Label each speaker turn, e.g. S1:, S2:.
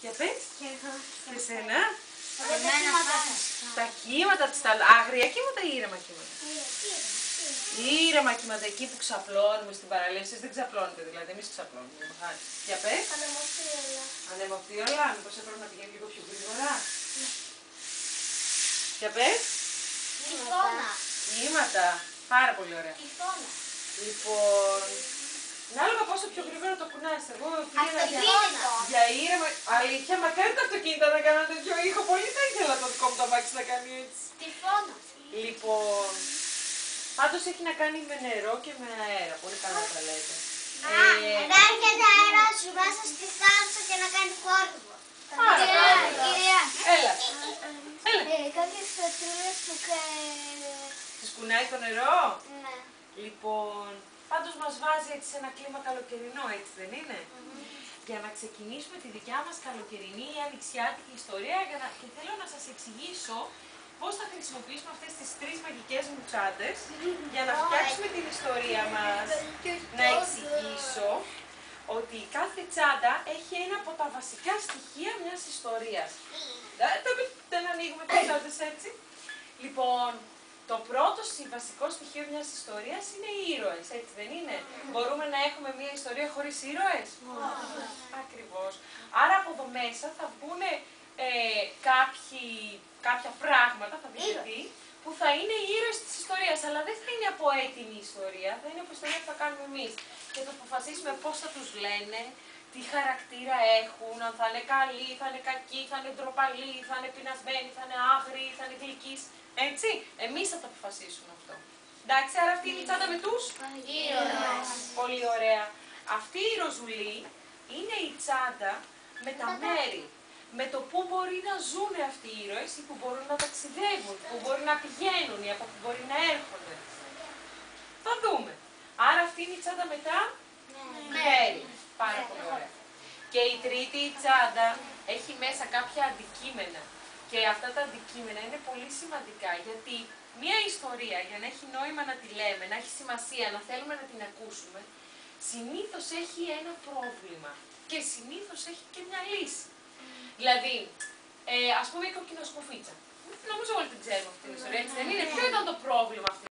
S1: Για πες. Και εσένα. Τα
S2: κύματα.
S1: κύματα της άγρια κύματα ή ήρεμα κύματα. Ήρεμα κύματα εκεί που ξαπλώνουμε στην παραλία. Εσείς δεν ξαπλώνετε δηλαδή, εμείς ξαπλώνουμε. Για πες. Ανεμοθύωλα. Μήπως έπρεπε να πηγαίνει λίγο πιο γρήγορα. Για πες.
S2: Τυφώνα.
S1: Κύματα. Πάρα πολύ ωραία.
S2: Τυφώνα.
S1: Λοιπόν, ανάλογα πόσο πιο γρήγορα το κουνάς. Εγώ πήγαινα για ήρεμα. Αλήθεια, μακάρι τα αυτοκίνητα να κάνουν τέτοιο ήχο. Πολύ θα ήθελα το δικό μου το αμάξι να κάνει έτσι.
S2: Τυφώνα.
S1: Λοιπόν, πάντως έχει να κάνει με νερό και με αέρα. Πολύ καλά τα λέτε.
S2: Να έρχεται αέρα σου μέσα στη θάλασσα και να κάνει κόρυβο. Κυρία.
S1: Έλα.
S2: Κάποιες φωτούλες που
S1: Τις κουνάει το νερό.
S2: Ναι.
S1: Λοιπόν, πάντως μας βάζει έτσι σε ένα κλίμα καλοκαιρινό, έτσι δεν είναι? Για να ξεκινήσουμε τη δικιά μας καλοκαιρινή ή ανοιξιάτικη ιστορία και θέλω να σας εξηγήσω πώς θα χρησιμοποιήσουμε αυτές τις τρεις μαγικές μου τσάντες για να φτιάξουμε την ιστορία μας. Να εξηγήσω ότι κάθε τσάντα έχει ένα από τα βασικά στοιχεία μιας ιστορίας. Δεν ανοίγουμε τις τσάντες έτσι. Λοιπόν, το πρώτο βασικό στοιχείο μιας ιστορίας είναι οι ήρωες, έτσι δεν είναι? Μπορούμε να έχουμε μια ιστορία χωρίς ήρωες? Ακριβώς. Άρα από εδώ μέσα θα βγουν κάποια πράγματα, θα δείτε τι, που θα είναι οι ήρωες της ιστορίας, αλλά δεν θα είναι από έτοιμη ιστορία, θα είναι από ιστορία που θα κάνουμε εμείς. Και θα αποφασίσουμε πώς θα τους λένε, τι χαρακτήρα έχουν, αν θα είναι καλοί, θα είναι κακοί, θα είναι ντροπαλοί, θα είναι πεινασμένοι, θα είναι άγριοι, θα είναι γλυκείς. Έτσι, εμείς θα το αποφασίσουμε αυτό. Εντάξει, άρα αυτή είναι η τσάντα με τους
S2: Ήρωες.
S1: Πολύ ωραία. Αυτή η ροζουλή είναι η τσάντα με τα μέρη. Με το πού μπορεί να ζουν αυτοί οι ήρωες ή που μπορούν να ταξιδεύουν, που μπορεί να πηγαίνουν ή από που μπορεί να έρχονται. Θα δούμε. Άρα αυτή είναι η τσάντα με τα μέρη. Πάρα πολύ ωραία. Και η τρίτη τσάντα έχει μέσα κάποια αντικείμενα. Και αυτά τα αντικείμενα είναι πολύ σημαντικά γιατί μία ιστορία για να έχει νόημα να τη λέμε, να έχει σημασία, να θέλουμε να την ακούσουμε, συνήθως έχει ένα πρόβλημα και συνήθως έχει και μια λύση. Δηλαδή, ας πούμε η κοκκινοσκουφίτσα. Νομίζω όλοι την ξέρουμε αυτή την ιστορία, έτσι δεν είναι? Ποιο ήταν το πρόβλημα αυτή?